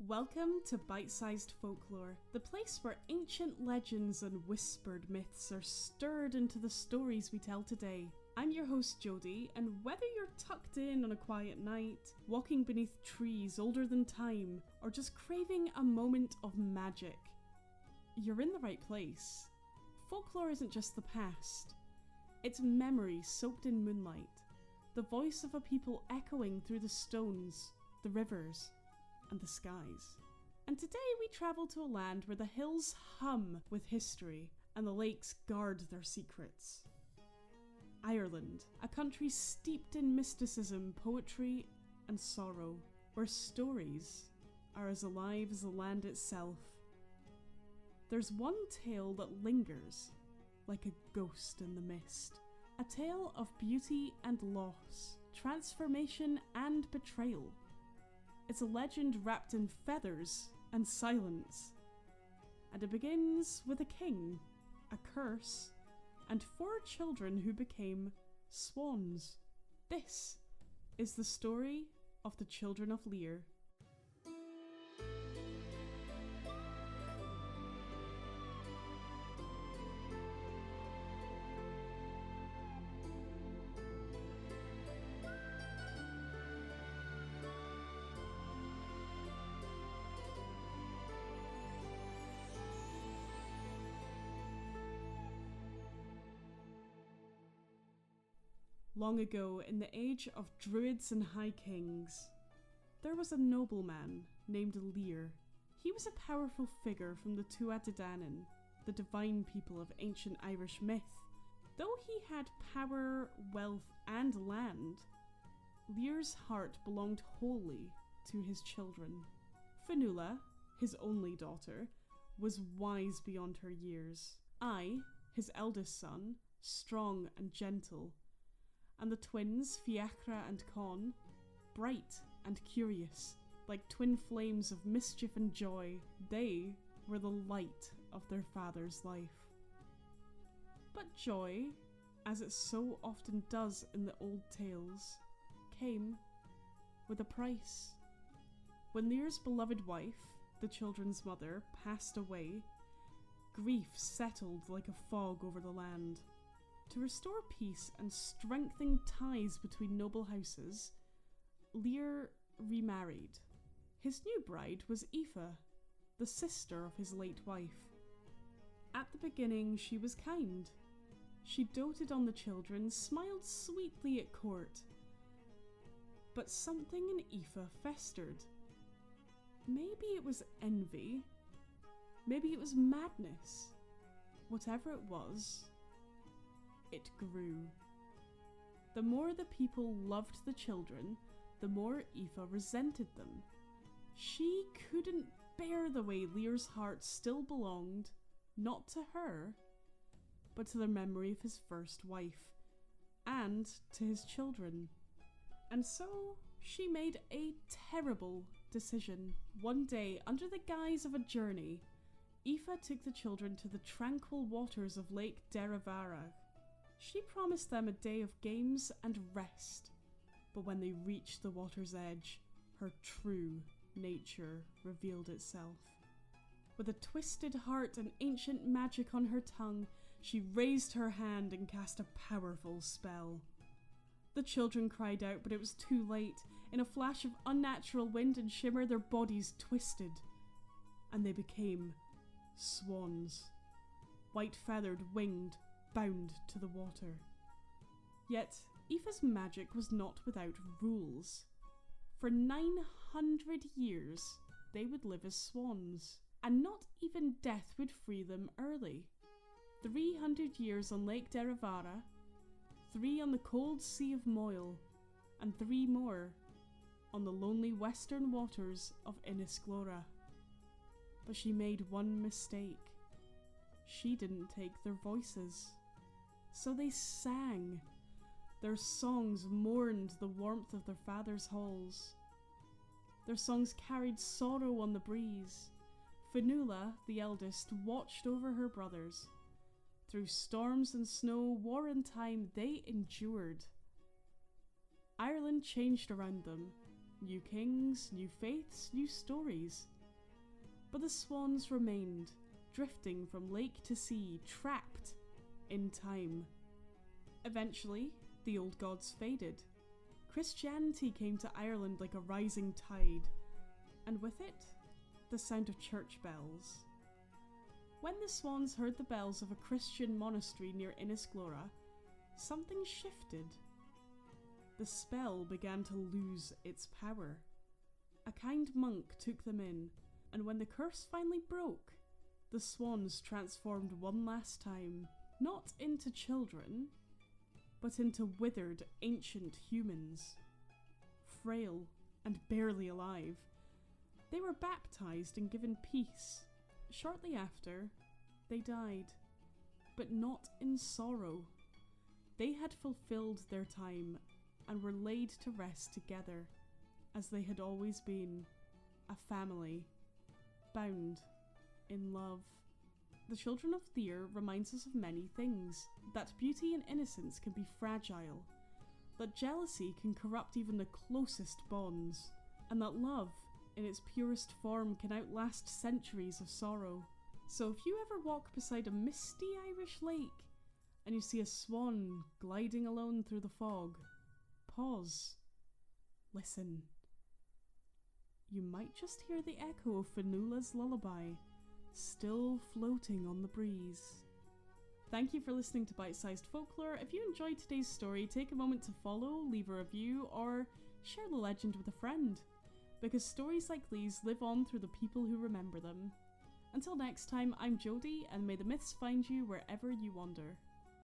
Welcome to Bite-Sized Folklore, the place where ancient legends and whispered myths are stirred into the stories we tell today. I'm your host Jodie, and whether you're tucked in on a quiet night, walking beneath trees older than time, or just craving a moment of magic, you're in the right place. Folklore isn't just the past. It's memory soaked in moonlight, the voice of a people echoing through the stones, the rivers, and the skies. And today we travel to a land where the hills hum with history and the lakes guard their secrets. Ireland, a country steeped in mysticism, poetry, and sorrow, where stories are as alive as the land itself. There's one tale that lingers like a ghost in the mist, a tale of beauty and loss, transformation and betrayal. It's a legend wrapped in feathers and silence, and it begins with a king, a curse, and 4 children who became swans. This is the story of the Children of Lir. Long ago, in the age of druids and high kings, there was a nobleman named Lir. He was a powerful figure from the Tuatha Dé Danann, the divine people of ancient Irish myth. Though he had power, wealth, and land, Lir's heart belonged wholly to his children. Fionnuala, his only daughter, was wise beyond her years. I, his eldest son, strong and gentle, and the twins, Fiachra and Con, bright and curious, like twin flames of mischief and joy. They were the light of their father's life. But joy, as it so often does in the old tales, came with a price. When Lir's beloved wife, the children's mother, passed away, grief settled like a fog over the land. To restore peace and strengthen ties between noble houses, Lir remarried. His new bride was Aoife, the sister of his late wife. At the beginning, she was kind. She doted on the children, smiled sweetly at court. But something in Aoife festered. Maybe it was envy. Maybe it was madness. Whatever it was, it grew. The more the people loved the children, the more Aoife resented them. She couldn't bear the way Lir's heart still belonged, not to her, but to the memory of his first wife, and to his children. And so she made a terrible decision. One day, under the guise of a journey, Aoife took the children to the tranquil waters of Lake Derivara. She promised them a day of games and rest, but when they reached the water's edge, her true nature revealed itself. With a twisted heart and ancient magic on her tongue, she raised her hand and cast a powerful spell. The children cried out, but it was too late. In a flash of unnatural wind and shimmer, their bodies twisted, and they became swans, white-feathered, winged, bound to the water. Yet, Aoife's magic was not without rules. For 900 years, they would live as swans, and not even death would free them early. 300 years on Lake Derivara, 3 on the cold sea of Moyle, and 3 more on the lonely western waters of Innisglora. But she made one mistake. She didn't take their voices. So they sang. Their songs mourned the warmth of their father's halls. Their songs carried sorrow on the breeze. Fionnuala, the eldest, watched over her brothers. Through storms and snow, war and time, they endured. Ireland changed around them. New kings, new faiths, new stories. But the swans remained, drifting from lake to sea, trapped in time. Eventually, the old gods faded. Christianity came to Ireland like a rising tide, and with it, the sound of church bells. When the swans heard the bells of a Christian monastery near Innisglora, something shifted. The spell began to lose its power. A kind monk took them in, and when the curse finally broke, the swans transformed one last time, not into children, but into withered ancient humans. Frail and barely alive, they were baptized and given peace. Shortly after, they died, but not in sorrow. They had fulfilled their time and were laid to rest together, as they had always been, a family, bound in love. The Children of Lir reminds us of many things, that beauty and innocence can be fragile, that jealousy can corrupt even the closest bonds, and that love, in its purest form, can outlast centuries of sorrow. So if you ever walk beside a misty Irish lake, and you see a swan gliding alone through the fog, pause, listen. You might just hear the echo of Fionnuala's lullaby, still floating on the breeze. Thank you for listening to Bite-Sized Folklore. If you enjoyed today's story, take a moment to follow, leave a review, or share the legend with a friend, because stories like these live on through the people who remember them. Until next time, I'm Jodie, and may the myths find you wherever you wander.